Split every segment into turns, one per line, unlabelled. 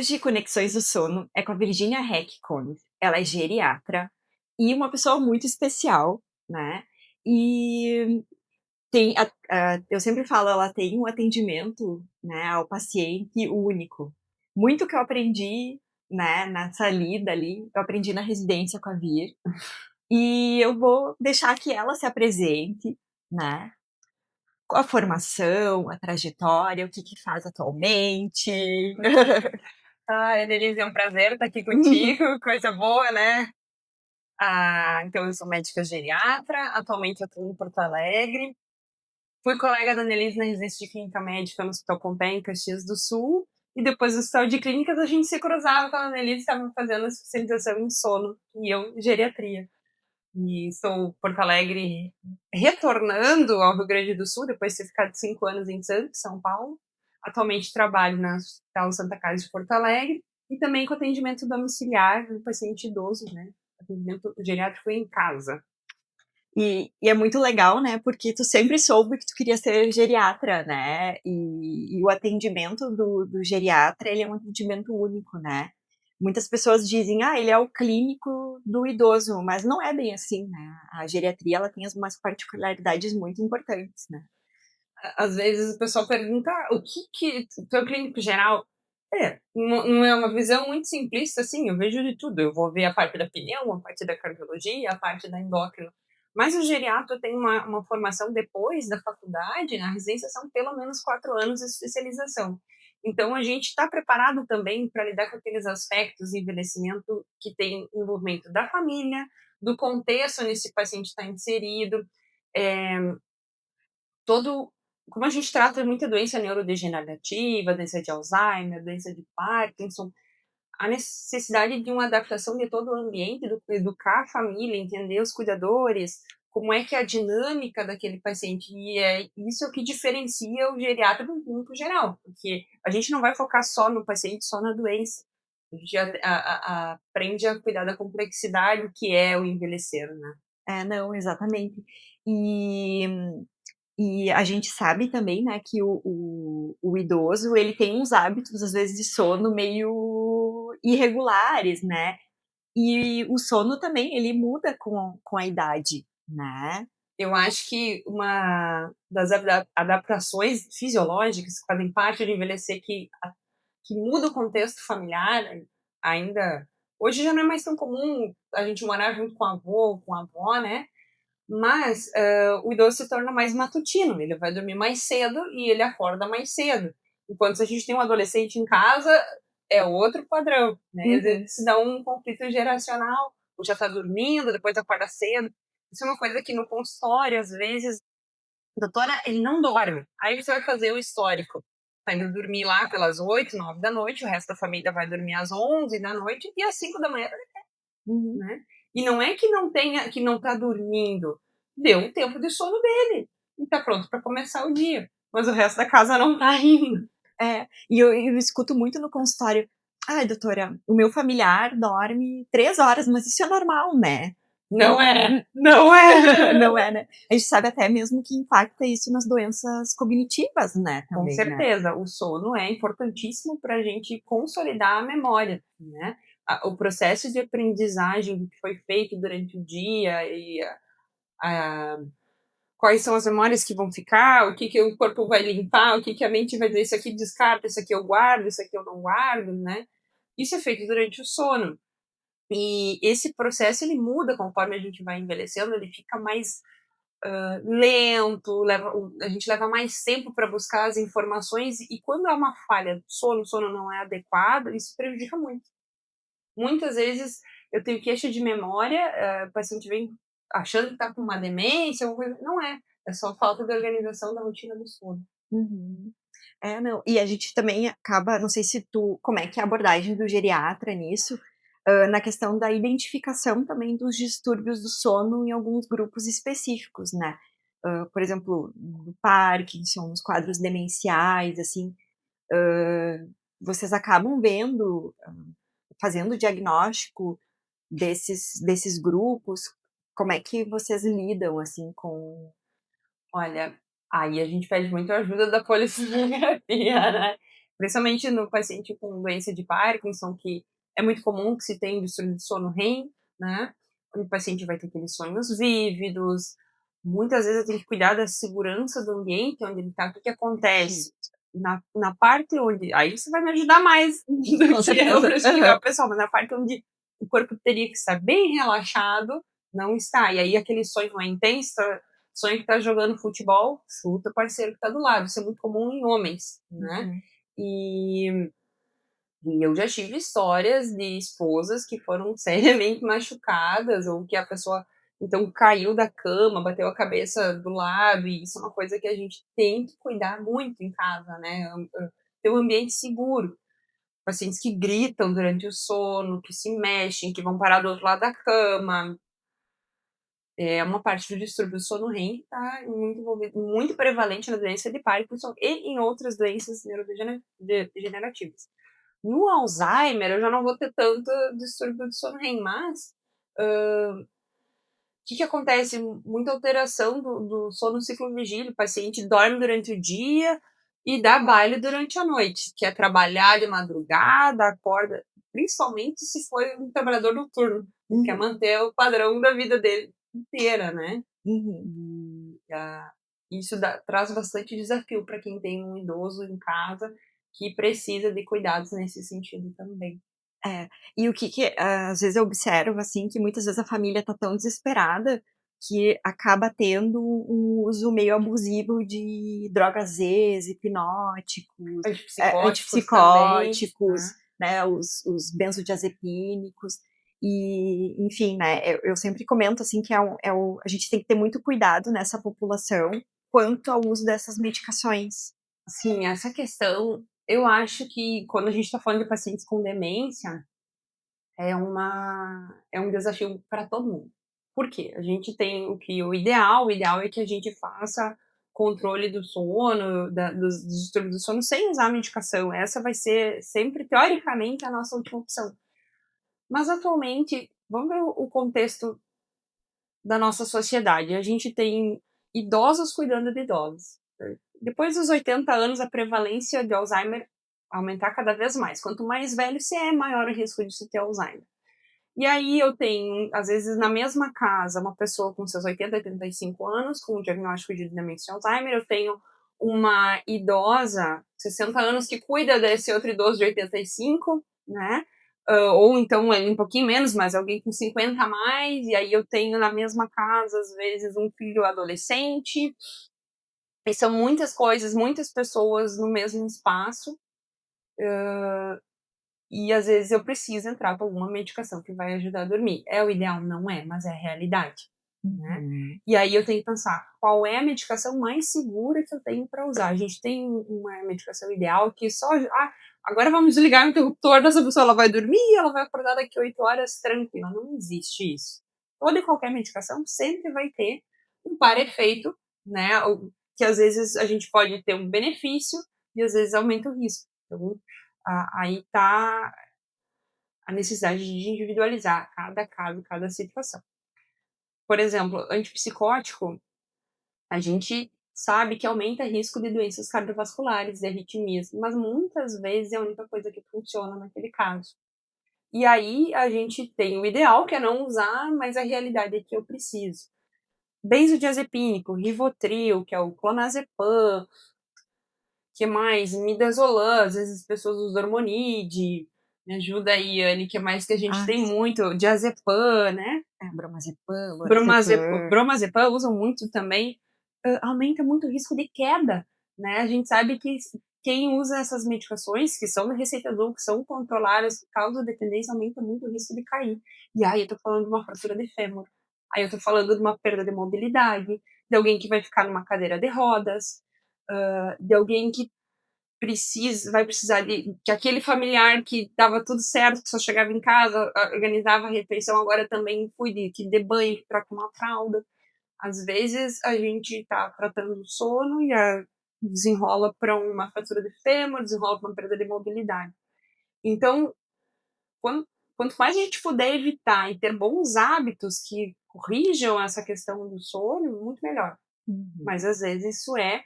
Hoje, Conexões do Sono é com a Virginia Heck-Kohn. Ela é geriatra e uma pessoa muito especial, né? E eu sempre falo, ela tem um atendimento, né, ao paciente único. Muito que eu aprendi, né, nessa lida ali, eu aprendi na residência com a Vir. E eu vou deixar que ela se apresente, né? Com a formação, a trajetória, o que que faz atualmente.
Ai, Denise, é um prazer estar aqui contigo, coisa boa, né? Então, eu sou médica geriatra, atualmente eu estou em Porto Alegre. Fui colega da Annelise na residência de clínica médica no Hospital Compé, em Caxias do Sul. E depois do Hospital de Clínicas, a gente se cruzava com a Annelise, estava fazendo a especialização em sono, e eu em geriatria. E estou em Porto Alegre retornando ao Rio Grande do Sul, depois de ter ficado 5 anos em Santos, São Paulo. Atualmente trabalho na Hospital Santa Casa de Porto Alegre e também com atendimento domiciliar do paciente idoso, né? Atendimento geriátrico em casa.
E é muito legal, né? Porque tu sempre soube que tu queria ser geriatra, né? E o atendimento do geriatra, ele é um atendimento único, né? Muitas pessoas dizem, ele é o clínico do idoso, mas não é bem assim, né? A geriatria, ela tem umas particularidades muito importantes, né?
Às vezes o pessoal pergunta, o que tu é clínico geral? Não é uma visão muito simplista, assim, eu vejo de tudo. Eu vou ver a parte da pneu, a parte da cardiologia, a parte da endócrina. Mas o geriatra tem uma formação depois da faculdade, na residência são pelo menos 4 anos de especialização. Então, a gente está preparado também para lidar com aqueles aspectos de envelhecimento que tem envolvimento da família, do contexto onde esse paciente está inserido, é, todo como a gente trata muita doença neurodegenerativa, doença de Alzheimer, doença de Parkinson, a necessidade de uma adaptação de todo o ambiente, do educar a família, entender os cuidadores, como é que é a dinâmica daquele paciente, e é isso que diferencia o geriatra do clínico geral, porque a gente não vai focar só no paciente, só na doença. A gente aprende a cuidar da complexidade que é o envelhecer, né?
Não, exatamente. E E a gente sabe também, né, que o idoso, ele tem uns hábitos, às vezes, de sono meio irregulares, né? E o sono também, ele muda com a idade, né?
Eu acho que uma das adaptações fisiológicas que fazem parte de envelhecer, que muda o contexto familiar, ainda. Hoje já não é mais tão comum a gente morar junto com o avô, com a avó, né? Mas o idoso se torna mais matutino, ele vai dormir mais cedo e ele acorda mais cedo. Enquanto se a gente tem um adolescente em casa, é outro padrão, né? Às vezes se dá um conflito geracional, ou já está dormindo, depois acorda cedo. Isso é uma coisa que no consultório, às vezes, doutora, ele não dorme. Aí você vai fazer o histórico. Tá indo dormir lá pelas 8, 9 da noite, o resto da família vai dormir às 11 da noite e às 5 da manhã, né? E não é que não tenha, que não tá dormindo. Deu um tempo de sono dele. E tá pronto para começar o dia. Mas o resto da casa não tá indo.
E eu escuto muito no consultório, ai, doutora, o meu familiar dorme 3 horas, mas isso é normal, né?
Não é. Não é.
Não é, né? A gente sabe até mesmo que impacta isso nas doenças cognitivas, né,
Com
também, né?
certeza, o sono é importantíssimo para a gente consolidar a memória, né? O processo de aprendizagem que foi feito durante o dia e quais são as memórias que vão ficar, o que, que o corpo vai limpar, o que, que a mente vai dizer, isso aqui descarta, isso aqui eu guardo, isso aqui eu não guardo, né? Isso é feito durante o sono. E esse processo, ele muda conforme a gente vai envelhecendo, ele fica mais lento, a gente leva mais tempo para buscar as informações, e quando há uma falha do sono, o sono não é adequado, isso prejudica muito. Muitas vezes eu tenho queixa de memória, o paciente vem achando que está com uma demência, alguma coisa. Não é. É só falta de organização da rotina do sono.
Uhum. Não, e a gente também acaba, não sei se como é que é a abordagem do geriatra nisso, na questão da identificação também dos distúrbios do sono em alguns grupos específicos, né? Por exemplo, no Parkinson, nos quadros demenciais, assim, vocês acabam vendo, fazendo o diagnóstico desses grupos, como é que vocês lidam, assim, com...
Olha, aí a gente pede muito ajuda da polissonografia, né? principalmente no paciente com doença de Parkinson, que é muito comum que se tenha distúrbio de sono REM, né? O paciente vai ter aqueles sonhos vívidos. Muitas vezes eu tenho que cuidar da segurança do ambiente onde ele está. O que
Sim.
acontece? Na parte onde. Aí você vai me ajudar mais do
Com
que eu
certeza.
para
Aham.
explicar o pessoal, mas na parte onde o corpo teria que estar bem relaxado, não está. E aí aquele sonho é intenso, sonho que tá jogando futebol, chuta o parceiro que tá do lado. Isso é muito comum em homens, né?
Uhum.
E, e eu já tive histórias de esposas que foram seriamente machucadas, ou que a pessoa então caiu da cama, bateu a cabeça do lado, e isso é uma coisa que a gente tem que cuidar muito em casa, né? Ter um ambiente seguro. Pacientes que gritam durante o sono, que se mexem, que vão parar do outro lado da cama. É uma parte do distúrbio do sono REM que está muito envolvido, muito prevalente na doença de Parkinson e em outras doenças neurodegenerativas. No Alzheimer, eu já não vou ter tanto distúrbio do sono REM, mas o que acontece? Muita alteração do sono ciclo vigília. O paciente dorme durante o dia e dá baile durante a noite, que é trabalhar de madrugada, acorda, principalmente se for um trabalhador noturno, que quer
Uhum.
manter o padrão da vida dele inteira, né?
Uhum.
Isso traz bastante desafio para quem tem um idoso em casa que precisa de cuidados nesse sentido também.
É. E o que às vezes eu observo, assim, que muitas vezes a família tá tão desesperada que acaba tendo um uso meio abusivo de drogas Zs, hipnóticos,
Antipsicóticos também,
antipsicóticos,
né?
né, os benzodiazepínicos e, enfim, né, eu sempre comento, assim, que a gente tem que ter muito cuidado nessa população quanto ao uso dessas medicações.
Sim, essa questão, eu acho que quando a gente está falando de pacientes com demência, é um desafio para todo mundo. Por quê? A gente tem o ideal é que a gente faça controle do sono, dos distúrbios do sono sem usar a medicação. Essa vai ser sempre, teoricamente, a nossa última opção. Mas atualmente, vamos ver o contexto da nossa sociedade. A gente tem idosos cuidando de idosos. Depois dos 80 anos, a prevalência de Alzheimer aumentar cada vez mais. Quanto mais velho você é, maior o risco de se ter Alzheimer. E aí eu tenho, às vezes, na mesma casa, uma pessoa com seus 80, 85 anos, com o diagnóstico de demência de Alzheimer, eu tenho uma idosa, 60 anos, que cuida desse outro idoso de 85, né? Ou então um pouquinho menos, mas alguém com 50 a mais, e aí eu tenho na mesma casa, às vezes, um filho adolescente, e são muitas coisas, muitas pessoas no mesmo espaço, e às vezes eu preciso entrar com alguma medicação que vai ajudar a dormir. É o ideal? Não é, mas é a realidade, né?
Uhum.
E aí eu tenho que pensar, qual é a medicação mais segura que eu tenho para usar? A gente tem uma medicação ideal que só, agora vamos desligar o interruptor dessa pessoa, ela vai dormir, ela vai acordar daqui a 8 horas tranquila. Não existe isso. Toda e qualquer medicação sempre vai ter um par-efeito, né? Que às vezes a gente pode ter um benefício e às vezes aumenta o risco. Então, aí está a necessidade de individualizar cada caso, cada situação. Por exemplo, antipsicótico, a gente sabe que aumenta o risco de doenças cardiovasculares, de arritmias, mas muitas vezes é a única coisa que funciona naquele caso. E aí a gente tem o ideal, que é não usar, mas a realidade é que eu preciso. Benzodiazepínico, Rivotril, que é o clonazepam, que mais? Midazolam, às vezes as pessoas usam hormonide, me ajuda aí, Anne, que mais que a gente
Ah,
tem muito? Diazepam, né?
bromazepam, lorazepam.
Bromazepam usam muito também, aumenta muito o risco de queda, né? A gente sabe que quem usa essas medicações, que são de receita adulta, que são controladas, que causam dependência, aumenta muito o risco de cair. E aí eu tô falando de uma fratura de fêmur, aí eu tô falando de uma perda de mobilidade, de alguém que vai ficar numa cadeira de rodas, de alguém que vai precisar de que aquele familiar que estava tudo certo, que só chegava em casa, organizava a refeição, agora também cuide, que dê banho, que troque uma fralda. Às vezes a gente está tratando o sono e desenrola para uma fratura de fêmur, desenrola para uma perda de mobilidade. Então, quando, quanto mais a gente puder evitar e ter bons hábitos que corrijam essa questão do sono, muito melhor.
Uhum.
Mas às vezes isso é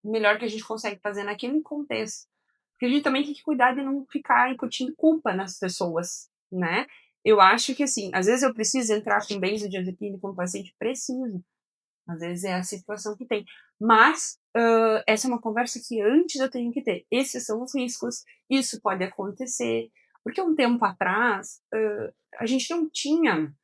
o melhor que a gente consegue fazer naquele contexto. Porque a gente também tem que cuidar de não ficar incutindo culpa nas pessoas, né? Eu acho que, assim, às vezes eu preciso entrar com benzodiazepina com o paciente, preciso. Às vezes é a situação que tem. Mas essa é uma conversa que antes eu tenho que ter. Esses são os riscos, isso pode acontecer. Porque um tempo atrás, a gente não tinha.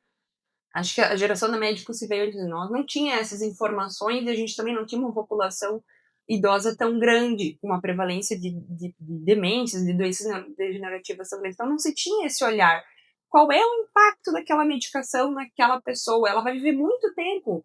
Acho que a geração da médicos que veio antes de nós não tinha essas informações e a gente também não tinha uma população idosa tão grande, com uma prevalência de demências, de doenças degenerativas tão grande. Então não se tinha esse olhar. Qual é o impacto daquela medicação naquela pessoa? Ela vai viver muito tempo.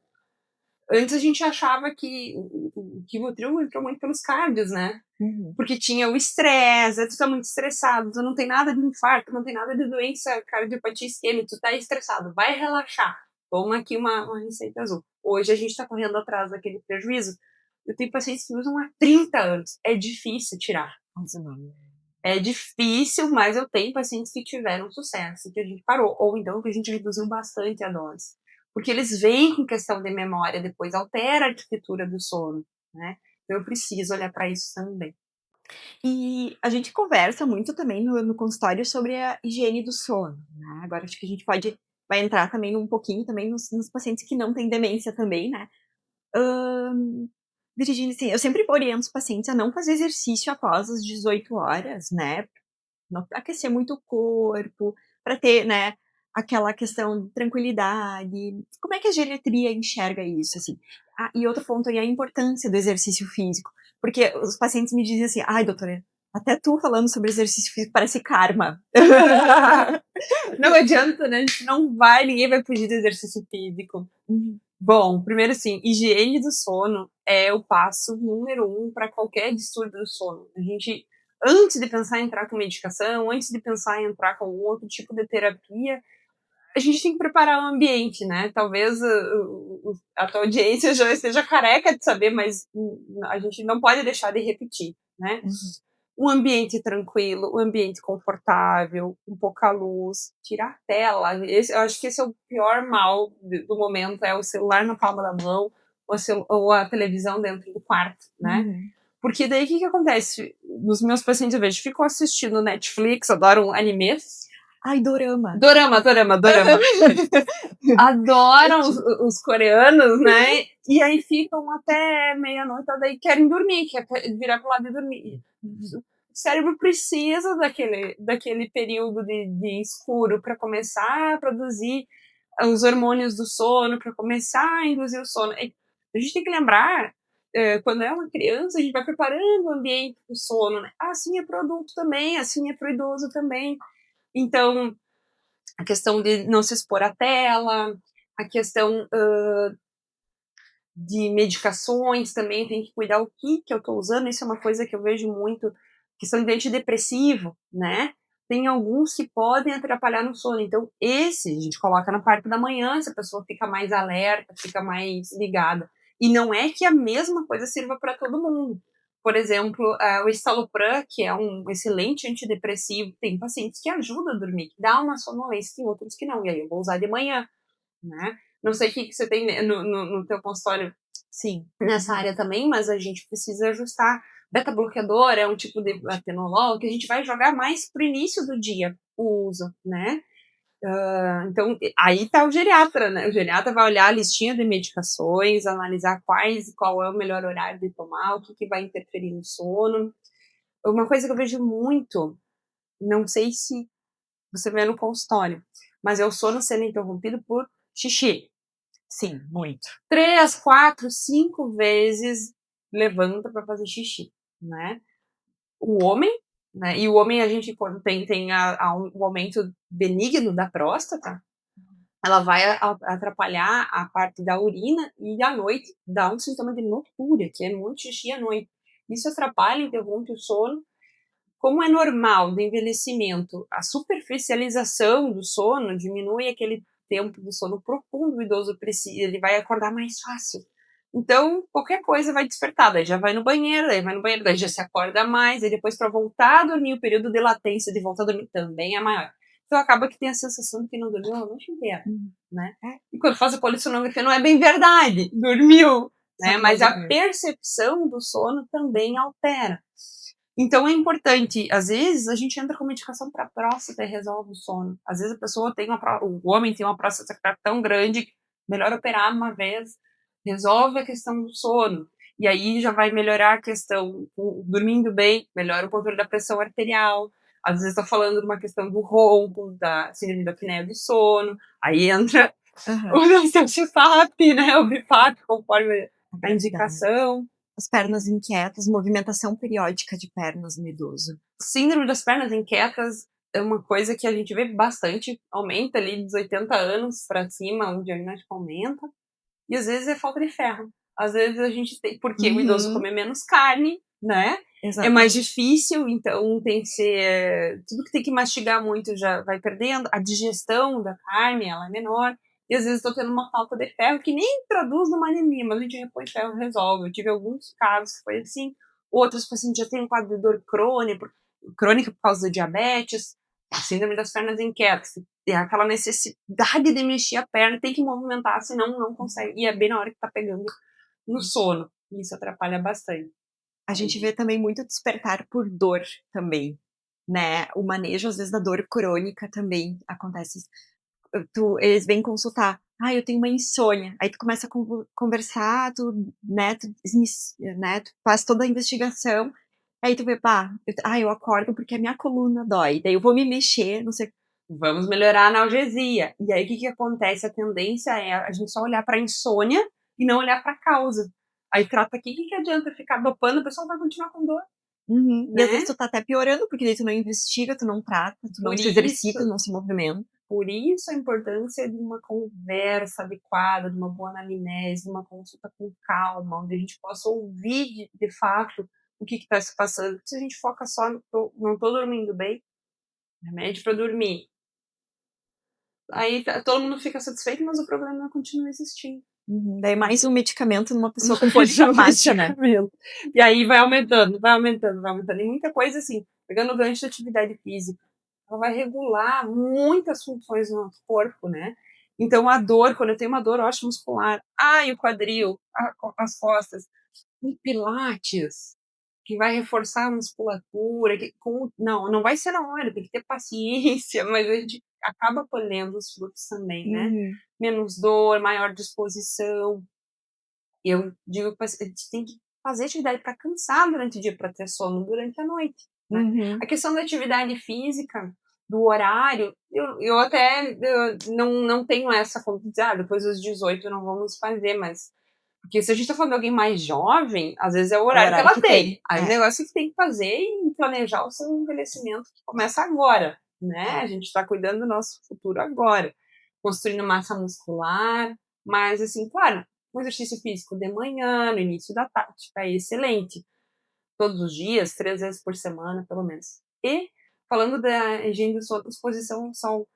Antes a gente achava que o Rivotril entrou muito pelos cardios, né?
Uhum.
Porque tinha o estresse, tu tá muito estressado, tu não tem nada de infarto, não tem nada de doença cardiopatia isquêmica, tu tá estressado, vai relaxar. Toma aqui uma receita azul. Hoje a gente tá correndo atrás daquele prejuízo. Eu tenho pacientes que usam há 30 anos. É difícil tirar. É difícil, mas eu tenho pacientes que tiveram sucesso, que a gente parou. Ou então que a gente reduziu bastante a dose. Porque eles vêm com questão de memória, depois altera a arquitetura do sono, né? Então eu preciso olhar para isso também.
E a gente conversa muito também no consultório sobre a higiene do sono, né? Agora acho que a gente vai entrar também um pouquinho também nos pacientes que não têm demência também, né? Virginia, assim, eu sempre oriento os pacientes a não fazer exercício após as 18 horas, né? Não aquecer muito o corpo, para ter, né, aquela questão de tranquilidade. Como é que a geriatria enxerga isso, assim? Ah, e outro ponto aí é a importância do exercício físico. Porque os pacientes me dizem assim, ai, doutora, até tu falando sobre exercício físico parece karma.
Não adianta, né? A gente não vai, ninguém vai fugir do exercício físico. Bom, primeiro assim, higiene do sono é o passo número 1 para qualquer distúrbio do sono. A gente, antes de pensar em entrar com medicação, antes de pensar em entrar com outro tipo de terapia, a gente tem que preparar o ambiente, né? Talvez a tua audiência já esteja careca de saber, mas a gente não pode deixar de repetir, né? Um ambiente tranquilo, um ambiente confortável, com pouca luz, tirar a tela. Eu acho que esse é o pior mal do momento, é o celular na palma da mão ou a televisão dentro do quarto, né? Porque daí o que acontece? Nos meus pacientes eu vejo, ficam assistindo Netflix, adoram animes.
Ai, dorama.
Dorama. Adoram os coreanos, né? E aí ficam até meia-noite, daí querem dormir, quer virar pro lado e dormir. O cérebro precisa daquele período de escuro para começar a produzir os hormônios do sono, para começar a induzir o sono. A gente tem que lembrar, quando é uma criança, a gente vai preparando o ambiente do sono, né? Assim é para o adulto também, assim é para o idoso também. Então, a questão de não se expor à tela, a questão de medicações também, tem que cuidar o que eu estou usando, isso é uma coisa que eu vejo muito, questão de antidepressivo, né? Tem alguns que podem atrapalhar no sono, então esse a gente coloca na parte da manhã, se a pessoa fica mais alerta, fica mais ligada. E não é que a mesma coisa sirva para todo mundo. Por exemplo, o estalopram, que é um excelente antidepressivo, tem pacientes que ajudam a dormir, que dá uma sonolência, tem outros que não, e aí eu vou usar de manhã, né? Não sei o que você tem no teu consultório,
sim,
nessa área também, mas a gente precisa ajustar. Beta-bloqueador é um tipo de atenolol que a gente vai jogar mais pro início do dia o uso, né? Então, aí tá o geriatra, né? O geriatra vai olhar a listinha de medicações, analisar qual é o melhor horário de tomar, o que vai interferir no sono. Uma coisa que eu vejo muito, não sei se você vê no consultório, mas é o sono sendo interrompido por xixi.
Sim, muito.
3, 4, 5 vezes levanta para fazer xixi, né? O homem, né? E o homem, a gente, quando tem um aumento benigno da próstata, ela vai atrapalhar a parte da urina e à noite dá um sintoma de noctúria, que é muito xixi à noite. Isso atrapalha, interrompe o sono. Como é normal do envelhecimento, a superficialização do sono diminui aquele tempo do sono profundo, o idoso precisa, ele vai acordar mais fácil. Então, qualquer coisa vai despertar, daí já vai no banheiro, daí já se acorda mais, e depois para voltar a dormir, o período de latência de voltar a dormir também é maior. Então acaba que tem a sensação de que não dormiu a noite inteira, né? E quando faz a polissonografia não é bem verdade, dormiu, né? Mas a percepção do sono também altera. Então é importante, às vezes a gente entra com medicação para próstata e resolve o sono. Às vezes a pessoa tem o homem tem uma próstata que tá tão grande, melhor operar uma vez, resolve a questão do sono. E aí já vai melhorar a questão, dormindo bem, melhora o controle da pressão arterial. Às vezes estou falando de uma questão do ronco, da síndrome da apneia do sono. Aí entra o CFAP, né? O BIFAP, conforme a indicação.
As pernas inquietas, movimentação periódica de pernas no idoso.
Síndrome das pernas inquietas é uma coisa que a gente vê bastante, aumenta ali dos 80 anos para cima, o diagnóstico aumenta. E às vezes é falta de ferro. Às vezes a gente tem, porque o idoso come menos carne, né? Exatamente. É mais difícil, então tem que ser, tudo que tem que mastigar muito já vai perdendo, a digestão da carne, ela é menor. E às vezes estou tendo uma falta de ferro que nem traduz numa anemia, mas a gente repõe ferro e resolve. Eu tive alguns casos que foi assim. Outros pacientes já têm um quadro de dor crônica por causa da diabetes, síndrome das pernas inquietas. Tem aquela necessidade de mexer a perna, tem que movimentar, senão não consegue. E é bem na hora que tá pegando no sono. Isso atrapalha bastante.
A gente vê também muito despertar por dor também, né? O manejo, às vezes, da dor crônica também acontece. Eles vêm consultar. Eu tenho uma insônia. Aí tu começa a conversar, tu faz toda a investigação. Aí tu vê, eu acordo porque a minha coluna dói. Daí eu vou me mexer, não sei.
Vamos melhorar a analgesia. E aí o que acontece? A tendência é a gente só olhar pra insônia e não olhar pra causa. Aí trata aqui, o que adianta ficar dopando? O pessoal vai continuar com dor.
Né? E às vezes tu tá até piorando, porque daí tu não investiga, tu não trata, tu não se exercita, não se movimenta.
Por isso a importância de uma conversa adequada, de uma boa anamnese, de uma consulta com calma, onde a gente possa ouvir de fato o que está se passando. Se a gente foca só no não tô dormindo bem, remédio para dormir. Aí todo mundo fica satisfeito, mas o problema continua existindo.
Daí mais um medicamento numa pessoa com polifamácia, né?
E aí vai aumentando, vai aumentando, vai aumentando. E muita coisa assim, pegando o gancho de atividade física, ela vai regular muitas funções no nosso corpo, né? Então a dor, quando eu tenho uma dor óssea muscular, o quadril, as costas, um pilates, que vai reforçar a musculatura, não vai ser na hora, tem que ter paciência, mas a gente acaba colhendo os frutos também, né? Menos dor, maior disposição. Eu digo que a gente tem que fazer atividade para cansar durante o dia, para ter sono durante a noite. Né? A questão da atividade física, do horário, eu até não tenho essa como dizer, depois dos 18 não vamos fazer, mas porque se a gente tá falando de alguém mais jovem, às vezes é o horário que ela tem. Aí o negócio que tem que fazer e planejar o seu envelhecimento que começa agora, né? A gente tá cuidando do nosso futuro agora. Construindo massa muscular, mas assim, claro, um exercício físico de manhã, no início da tarde, é excelente. Todos os dias, 3 vezes por semana, pelo menos. E, falando da higiene do sono, exposição ao sol.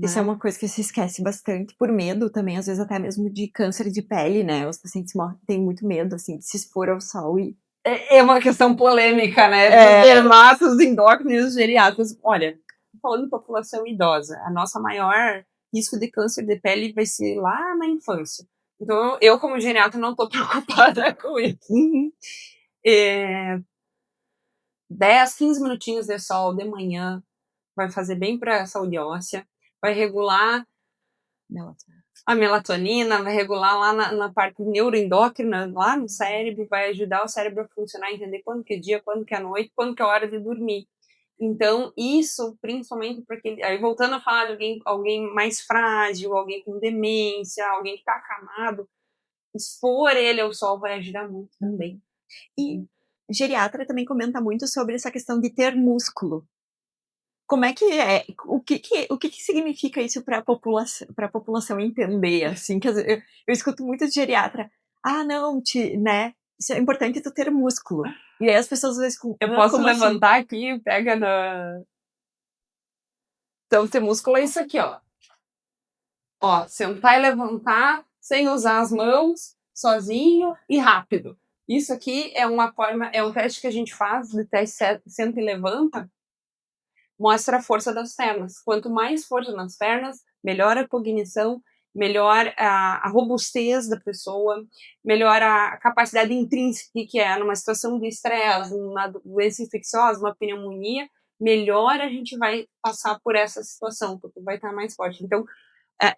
Isso é uma coisa que se esquece bastante, por medo também, às vezes até mesmo de câncer de pele, né? Os pacientes têm muito medo, assim, de se expor ao sol e...
É uma questão polêmica, né? Dermatos, endócrinos, geriatras. Olha, falando de população idosa, a nossa maior risco de câncer de pele vai ser lá na infância. Então, eu como geriatra, não tô preocupada com isso. 10, 15 minutinhos de sol de manhã vai fazer bem para a saúde óssea, vai regular a melatonina, vai regular lá na parte neuroendócrina, lá no cérebro, vai ajudar o cérebro a funcionar, a entender quando que é dia, quando que é noite, quando que é hora de dormir. Então, isso, principalmente porque, aí voltando a falar de alguém mais frágil, alguém com demência, alguém que está acamado, expor ele ao sol vai ajudar muito também.
E geriatra também comenta muito sobre essa questão de ter músculo. Como é que é? O que significa isso para a população entender, assim? Que eu escuto muito de geriatra. Não, né? Isso é importante tu ter músculo. E aí as pessoas às vezes...
Eu posso levantar aqui, pega na... Então, ter músculo é isso aqui, ó. Ó, sentar e levantar sem usar as mãos, sozinho e rápido. Isso aqui é uma forma, é um teste que a gente faz, de teste senta e levanta, mostra a força das pernas. Quanto mais força nas pernas, melhor a cognição melhora a robustez da pessoa, melhora a capacidade intrínseca que é numa situação de estresse, numa doença infecciosa, uma pneumonia, melhor a gente vai passar por essa situação, porque vai estar mais forte. Então,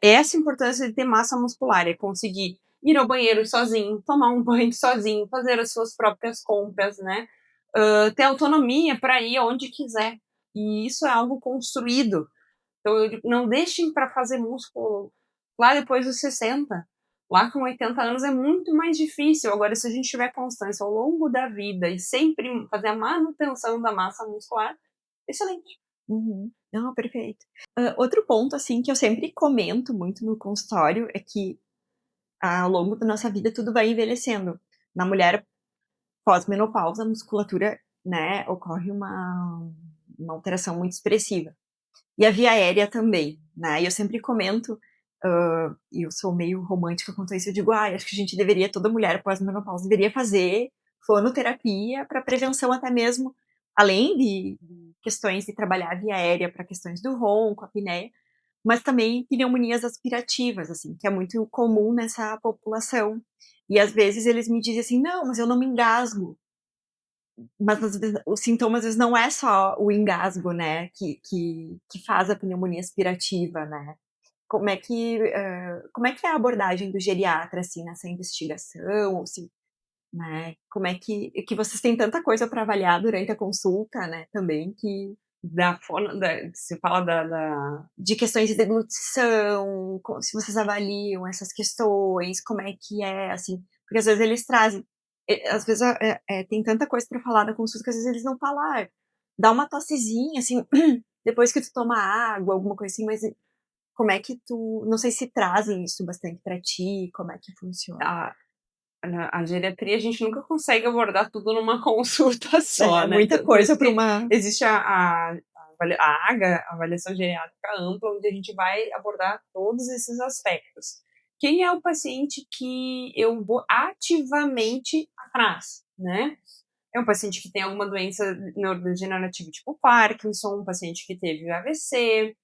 essa importância de ter massa muscular, é conseguir ir ao banheiro sozinho, tomar um banho sozinho, fazer as suas próprias compras, né? Ter autonomia para ir aonde quiser. E isso é algo construído. Então, não deixem para fazer músculo lá depois dos 60. Lá com 80 anos é muito mais difícil. Agora, se a gente tiver constância ao longo da vida e sempre fazer a manutenção da massa muscular, excelente.
Uhum. Não, perfeito. Outro ponto, assim, que eu sempre comento muito no consultório é que ao longo da nossa vida tudo vai envelhecendo. Na mulher pós-menopausa, a musculatura, né, ocorre uma alteração muito expressiva. E a via aérea também, né? E eu sempre comento, e eu sou meio romântica quanto a isso, eu digo, acho que a gente deveria, toda mulher pós-menopausa deveria fazer fonoterapia para prevenção até mesmo, além de questões de trabalhar a via aérea para questões do ronco, apneia, mas também pneumonias aspirativas, assim, que é muito comum nessa população. E às vezes eles me dizem assim, não, mas eu não me engasgo. Mas às vezes, o sintoma às vezes não é só o engasgo, né, que faz a pneumonia aspirativa, né? Como é que é a abordagem do geriatra, assim, nessa investigação? Ou se, né, como é que vocês têm tanta coisa para avaliar durante a consulta, né, também, que
Você fala da.
de questões de deglutição, se vocês avaliam essas questões, como é que é, assim, porque às vezes eles trazem, às vezes tem tanta coisa para falar na consulta que às vezes eles não falam, dá uma tossezinha, assim, depois que tu toma água, alguma coisa assim, mas como é que tu, não sei se trazem isso bastante para ti, como é que funciona?
a, a geriatria a gente nunca consegue abordar tudo numa consulta só,
É,
né?
muita
Por
coisa
isso
para
que
uma...
existe a AGA, a avaliação geriátrica ampla, onde a gente vai abordar todos esses aspectos. Quem é o paciente que eu vou ativamente atrás, né? É um paciente que tem alguma doença neurodegenerativa, tipo Parkinson, um paciente que teve AVC,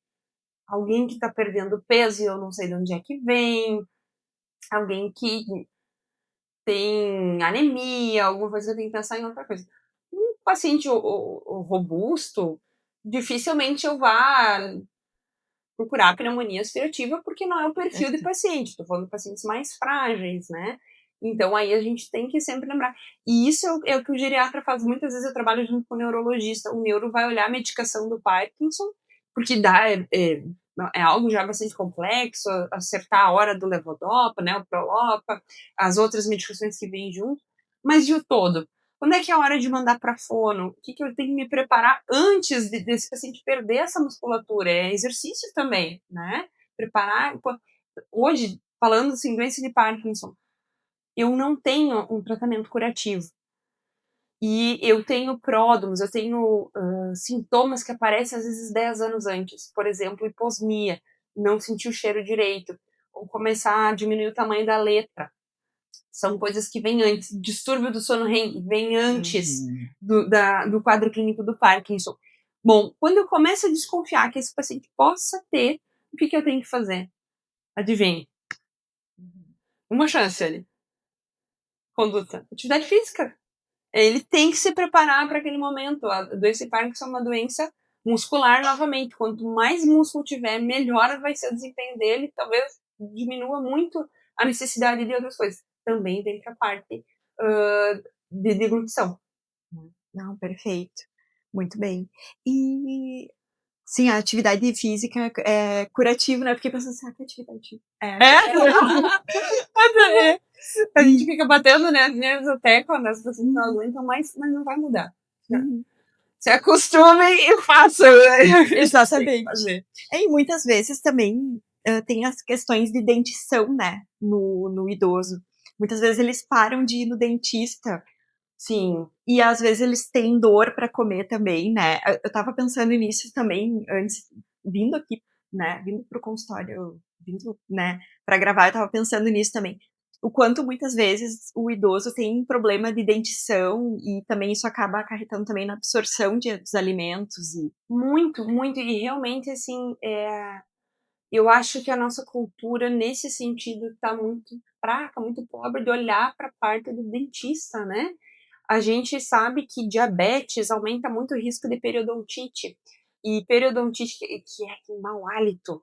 alguém que está perdendo peso e eu não sei de onde é que vem, alguém que tem anemia, alguma coisa que eu tenho que pensar em outra coisa. Um paciente robusto, dificilmente eu vá procurar pneumonia aspirativa, porque não é o perfil de paciente. Estou falando de pacientes mais frágeis, né? Então aí a gente tem que sempre lembrar. E isso é o que o geriatra faz. Muitas vezes eu trabalho junto com o neurologista. O neuro vai olhar a medicação do Parkinson, porque é algo já bastante complexo, acertar a hora do levodopa, né, o prolopa, as outras medicações que vêm junto, mas e o todo? Quando é que é a hora de mandar para fono? O que eu tenho que me preparar antes desse paciente perder essa musculatura? É exercício também, né? Preparar. Hoje, falando assim, doença de Parkinson, eu não tenho um tratamento curativo. E eu tenho pródromos, eu tenho sintomas que aparecem às vezes 10 anos antes. Por exemplo, hiposmia, não sentir o cheiro direito, ou começar a diminuir o tamanho da letra. São coisas que vêm antes. Distúrbio do sono REM vem antes do quadro clínico do Parkinson. Bom, quando eu começo a desconfiar que esse paciente possa ter, o que eu tenho que fazer? Adivinhe. Uma chance ali. Conduta. Atividade física. Ele tem que se preparar para aquele momento. A doença de Parkinson é uma doença muscular novamente. Quanto mais músculo tiver, melhor vai ser o desempenho dele. Talvez diminua muito a necessidade de outras coisas. Também dentro da parte de deglutição.
Não, perfeito. Muito bem. E, sim, a atividade física é curativa, né? Porque pensando assim, que atividade física?
É. A gente fica batendo, né, as nervos até quando as pessoas não aguentam mais, mas não vai mudar.
Uhum.
Se acostumem e façam.
Exatamente. E muitas vezes também tem as questões de dentição, né? No idoso. Muitas vezes eles param de ir no dentista.
Sim.
E às vezes eles têm dor para comer também, né? Eu tava pensando nisso também antes, vindo aqui, né? Vindo pro consultório, vindo, né, para gravar, eu tava pensando nisso também. O quanto muitas vezes o idoso tem problema de dentição e também isso acaba acarretando também na absorção dos alimentos e...
Muito, muito. E realmente, assim, eu acho que a nossa cultura, nesse sentido, tá muito fraca, muito pobre de olhar para a parte do dentista, né? A gente sabe que diabetes aumenta muito o risco de periodontite. E periodontite, que é mau hálito,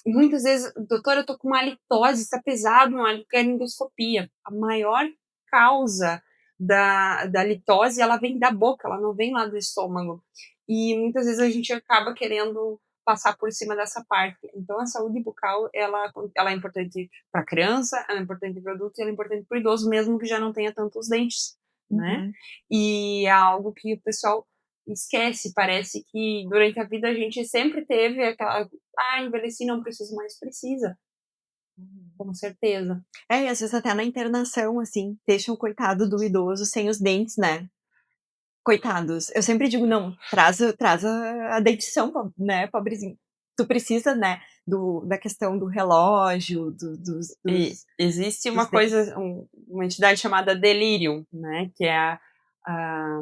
muitas vezes, doutora, eu tô com uma halitose, está pesado, uma hálito, quero endoscopia. A maior causa da litose, ela vem da boca, ela não vem lá do estômago. E muitas vezes a gente acaba querendo passar por cima dessa parte. Então, a saúde bucal, ela é importante para a criança, ela é importante para o adulto, e ela é importante para o idoso, mesmo que já não tenha tantos dentes, né?
Uhum.
E é algo que o pessoal esquece. Parece que durante a vida a gente sempre teve aquela, envelheci, não preciso mais, precisa, com certeza.
E às vezes até na internação, assim, deixa o coitado do idoso sem os dentes, né. Coitados. Eu sempre digo: "Não, traz a dentição, né, pobrezinho". Tu precisa, né, da questão do relógio,
E existe
dos
uma
dentes.
coisa, uma entidade chamada delírio, né, que é a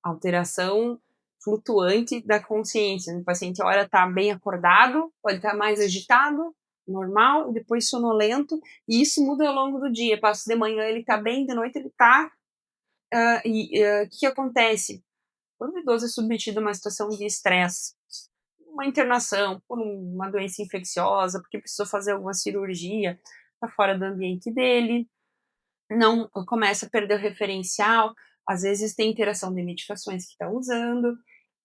alteração flutuante da consciência. O paciente, hora está bem acordado, pode estar mais agitado, normal, depois sonolento, e isso muda ao longo do dia. Passa de manhã ele está bem, de noite ele está. O que acontece? Quando o idoso é submetido a uma situação de estresse, uma internação por uma doença infecciosa, porque precisou fazer alguma cirurgia, está fora do ambiente dele, não começa a perder o referencial, às vezes tem interação de medicações que está usando.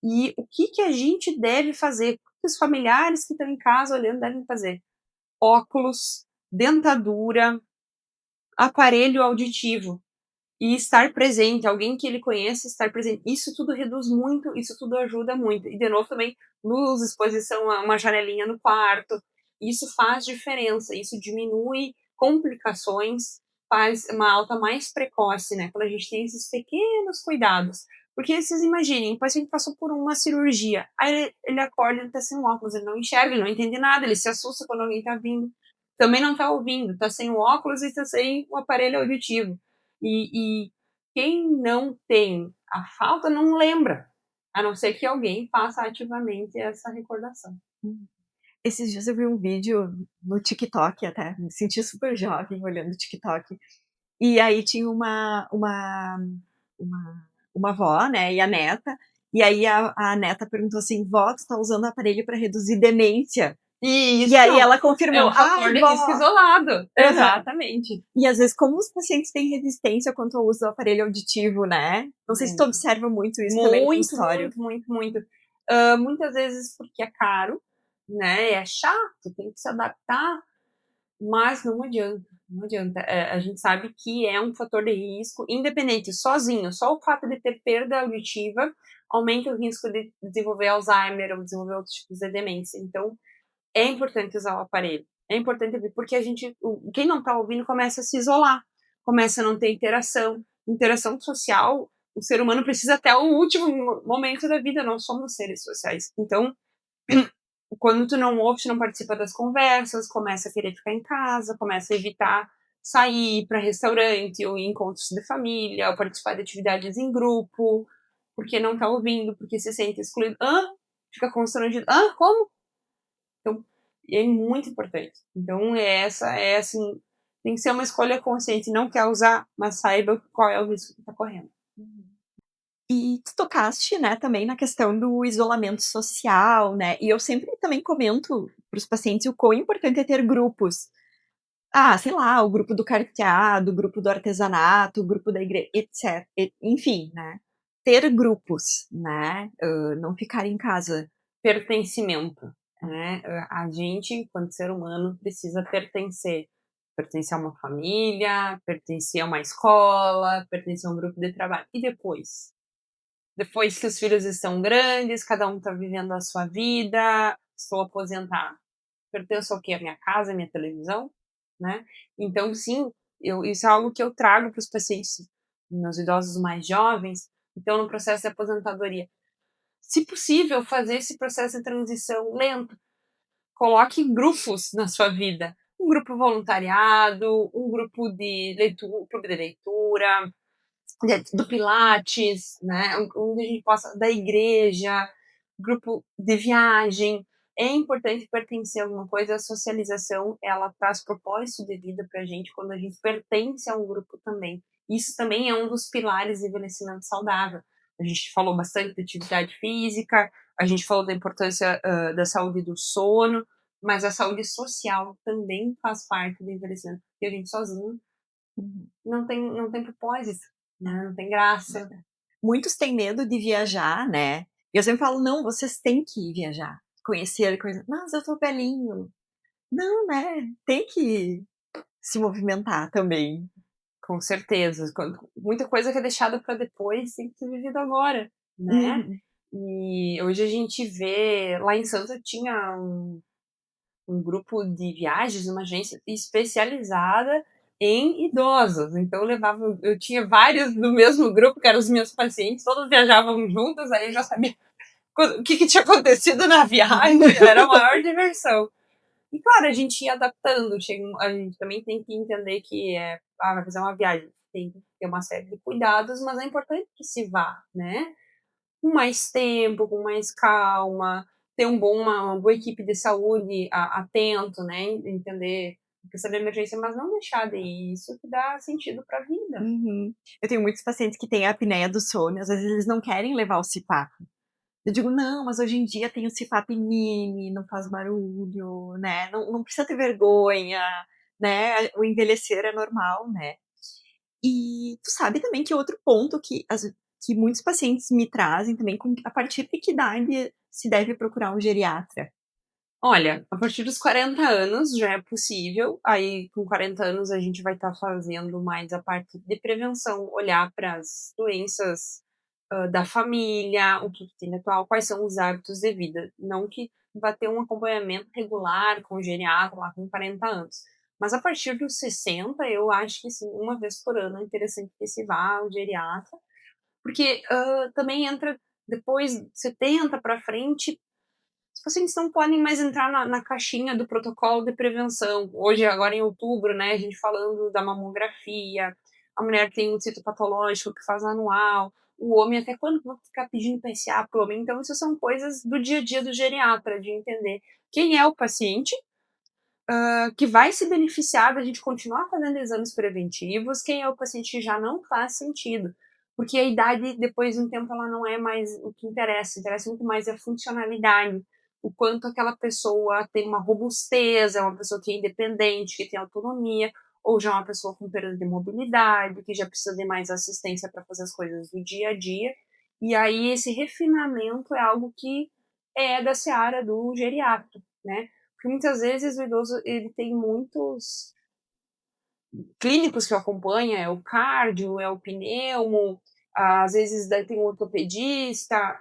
E o que a gente deve fazer? O que os familiares que estão em casa olhando devem fazer? Óculos, dentadura, aparelho auditivo. E estar presente, alguém que ele conheça, estar presente. Isso tudo reduz muito, isso tudo ajuda muito. E, de novo, também, luz, exposição a uma janelinha no quarto. Isso faz diferença, isso diminui complicações, faz uma alta mais precoce, né? Quando a gente tem esses pequenos cuidados. Porque vocês imaginem, o paciente passou por uma cirurgia, aí ele acorda, ele tá sem óculos, ele não enxerga, ele não entende nada, ele se assusta quando alguém tá vindo. Também não tá ouvindo, tá sem o óculos e tá sem o aparelho auditivo. E quem não tem a falta não lembra, a não ser que alguém faça ativamente essa recordação.
Esses dias eu vi um vídeo no TikTok até, me senti super jovem olhando o TikTok, e aí tinha uma avó, né, e a neta, e aí a neta perguntou assim: "Vó, tu tá usando o aparelho para reduzir demência?". E aí
Isso
ela
é
confirmou:
um
"Ai,
fator de risco
vó".
isolado.
Aham.
Exatamente.
E às vezes como os pacientes têm resistência quanto ao uso do aparelho auditivo, né. Não sei se tu
Muito,
observa muito isso também no
muito,
consultório.
muito, muito, muito. Muitas vezes porque é caro, né? É chato, tem que se adaptar. Mas não adianta, não adianta. A gente sabe que é um fator de risco, independente, sozinho, só o fato de ter perda auditiva aumenta o risco de desenvolver Alzheimer ou desenvolver outros tipos de demência. Então, é importante usar o aparelho. É importante ver, porque quem não está ouvindo começa a se isolar, começa a não ter interação. Interação social, o ser humano precisa até o último momento da vida, nós somos seres sociais. Então, quando tu não ouve, tu não participa das conversas, começa a querer ficar em casa, começa a evitar sair para restaurante ou encontros de família, ou participar de atividades em grupo, porque não tá ouvindo, porque se sente excluído. Fica constrangido. Como? Então, é muito importante. Então, é assim, tem que ser uma escolha consciente. Não quer usar, mas saiba qual é o risco que tá correndo.
E tu tocaste, né, também na questão do isolamento social, né, e eu sempre também comento para os pacientes o quão importante é ter grupos. Ah, sei lá, o grupo do carteado, o grupo do artesanato, o grupo da igreja, etc, enfim, né. Ter grupos, né, não ficar em casa.
Pertencimento, né? A gente, enquanto ser humano, precisa pertencer. Pertencer a uma família, pertencer a uma escola, pertencer a um grupo de trabalho. E depois? Depois que os filhos estão grandes, cada um está vivendo a sua vida, estou aposentada. Pertenço ao quê? A minha casa, a minha televisão, né? Então, sim, isso é algo que eu trago para os pacientes, meus idosos mais jovens. Então, no processo de aposentadoria, se possível, fazer esse processo de transição lento. Coloque grupos na sua vida. Um grupo voluntariado, um grupo de leitura, clube de leitura, do Pilates, né? Onde a gente possa, da igreja, grupo de viagem. é importante pertencer a alguma coisa. A socialização, ela traz propósito de vida pra gente quando a gente pertence a um grupo também. Isso também é um dos pilares do envelhecimento saudável. A gente falou bastante de atividade física, a gente falou da importância da saúde do sono, mas a saúde social também faz parte do envelhecimento, porque a gente sozinho não tem propósito, né? Não tem graça.
Muitos têm medo de viajar, né? E eu sempre falo, não, vocês têm que viajar, conhecer coisas. Mas eu tô velhinho. Não, né? Tem que se movimentar também.
Com certeza. Muita coisa que é deixada para depois tem que ser vivida agora, né?
Uhum.
E hoje a gente vê, lá em Santos tinha um grupo de viagens, uma agência especializada em idosos. Então eu tinha vários do mesmo grupo, que eram os meus pacientes, todos viajavam juntos, aí eu já sabia o que tinha acontecido na viagem, era a maior diversão. E claro, a gente ia adaptando, a gente também tem que entender que vai fazer uma viagem, tem que ter uma série de cuidados, mas é importante que se vá, né? Com mais tempo, com mais calma, ter uma boa equipe de saúde atento, né? Entender a questão da emergência, mas não deixar de ir. Isso que dá sentido para a vida.
Uhum. Eu tenho muitos pacientes que têm a apneia do sono, às vezes eles não querem levar o CPAP. Eu digo, não, mas hoje em dia tem o CPAP mini, não faz barulho, né? Não precisa ter vergonha, né? O envelhecer é normal, né? E tu sabe também que outro ponto que muitos pacientes me trazem também, a partir de que idade se deve procurar um geriatra?
Olha, a partir dos 40 anos já é possível. Aí, com 40 anos, a gente vai estar fazendo mais a parte de prevenção, olhar para as doenças da família, o que tem atual, quais são os hábitos de vida. Não que vai ter um acompanhamento regular com o geriatra lá com 40 anos. Mas a partir dos 60, eu acho que sim, uma vez por ano é interessante que se vá ao geriatra, porque também entra depois de 70 para frente, os pacientes não podem mais entrar na caixinha do protocolo de prevenção. Hoje, agora em outubro, né, a gente falando da mamografia, a mulher tem um citopatológico que faz anual, o homem, até quando vai ficar pedindo PSA para o homem? Então, isso são coisas do dia a dia do geriatra, de entender quem é o paciente, que vai se beneficiar da gente continuar fazendo exames preventivos, quem é o paciente que já não faz sentido. Porque a idade, depois de um tempo, ela não é mais o que interessa muito mais a funcionalidade, o quanto aquela pessoa tem uma robustez, é uma pessoa que é independente, que tem autonomia, ou já é uma pessoa com perda de mobilidade, que já precisa de mais assistência para fazer as coisas do dia a dia. E aí esse refinamento é algo que é da seara do geriatra, né? Porque muitas vezes o idoso ele tem muitos clínicos que o acompanha, é o cardio, é o pneumo, às vezes daí tem um ortopedista,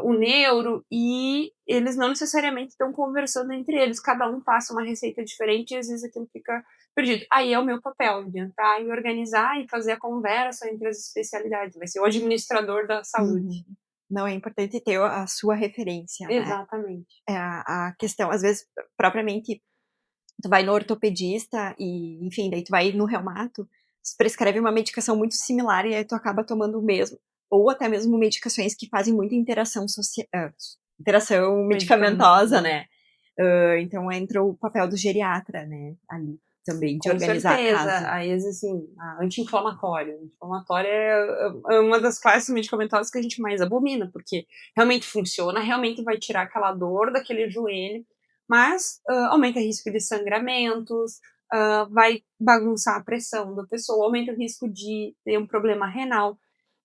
o neuro, e eles não necessariamente estão conversando entre eles, cada um passa uma receita diferente e às vezes aquilo fica perdido. Aí é o meu papel, de entrar e organizar e fazer a conversa entre as especialidades, vai ser o administrador da saúde.
Uhum. Não, é importante ter a sua referência, né?
Exatamente.
É a questão, às vezes, propriamente, tu vai no ortopedista e, enfim, daí tu vai no reumato, se prescreve uma medicação muito similar e aí tu acaba tomando o mesmo. Ou até mesmo medicações que fazem muita interação medicamentosa,
Medicamento.
né? Então entra o papel do geriatra, né? Ali também, de
Com
organizar a
certeza.
casa.
Aí, assim, a anti-inflamatório. Anti-inflamatório é uma das classes medicamentosas que a gente mais abomina, porque realmente funciona, realmente vai tirar aquela dor daquele joelho, mas aumenta o risco de sangramentos, vai bagunçar a pressão da pessoa, aumenta o risco de ter um problema renal.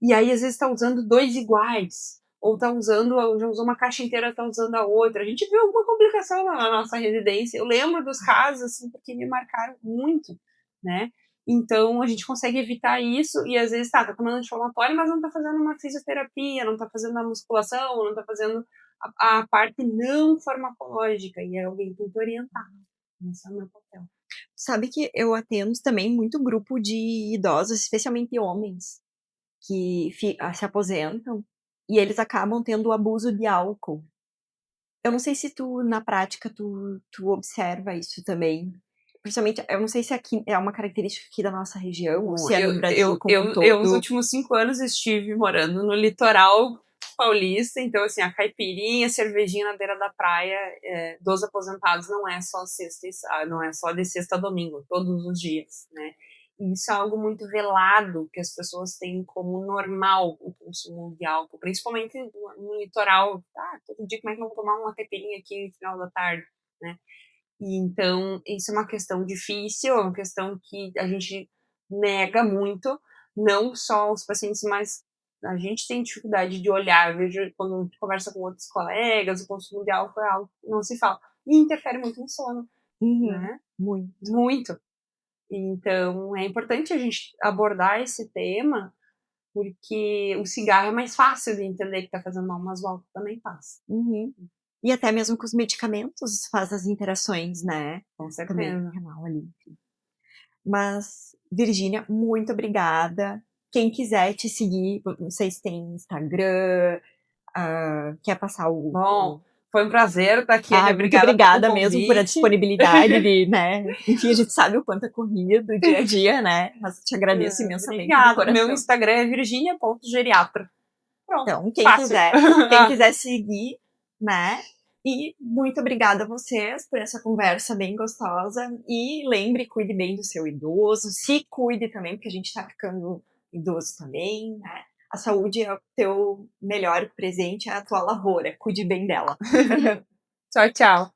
E aí, às vezes, está usando dois iguais. Ou tá usando, já usou uma caixa inteira, tá usando a outra. A gente viu alguma complicação na nossa residência. Eu lembro dos casos, assim, porque me marcaram muito, né? Então, a gente consegue evitar isso e, às vezes, tá tomando anti-inflamatório, mas não tá fazendo uma fisioterapia, não tá fazendo a musculação, não tá fazendo a parte não farmacológica. E alguém tem que orientar. Esse é o meu papel.
Sabe que eu atendo também muito grupo de idosos, especialmente homens, que se aposentam e eles acabam tendo o abuso de álcool. Eu não sei se tu, na prática, tu observa isso também. Principalmente, eu não sei se aqui é uma característica aqui da nossa região, ou
Bom,
se é no Brasil como um
eu, os
todo.
últimos 5 anos estive morando no litoral paulista, então, assim, a caipirinha, cervejinha na beira da praia dos aposentados não é só não é só de sexta a domingo, todos os dias, né? E isso é algo muito velado, que as pessoas têm como normal o consumo de álcool, principalmente no litoral. Todo dia como é que eu vou tomar uma caipirinha aqui no final da tarde, né? E então, isso é uma questão difícil, é uma questão que a gente nega muito, não só os pacientes, mas a gente tem dificuldade de olhar. Eu vejo quando a gente conversa com outros colegas, o consumo de álcool é algo que não se fala. E interfere muito no sono,
Uhum.
né?
Muito.
Muito. Então, é importante a gente abordar esse tema, porque o cigarro é mais fácil de entender que tá fazendo mal, mas o álcool também faz.
Uhum. E até mesmo com os medicamentos faz as interações, né,
Com
também
certeza.
renal ali. Mas, Virgínia, muito obrigada. Quem quiser te seguir, vocês têm Instagram, quer passar o
Bom, foi um prazer estar aqui.
muito
Obrigada pelo
obrigada mesmo por a
convite.
disponibilidade de, né, enfim, a gente sabe o quanto é corrido do dia a dia, né, mas te agradeço imensamente de
Obrigada. Meu
coração.
Instagram é virginia.geriatra. Pronto.
Então,
Fácil.
quem quiser seguir, né? E muito obrigada a vocês por essa conversa bem gostosa. E lembre, cuide bem do seu idoso, se cuide também, porque a gente tá ficando idoso também, né? A saúde é o teu melhor presente, é a tua lavoura. Cuide bem dela.
Tchau, tchau.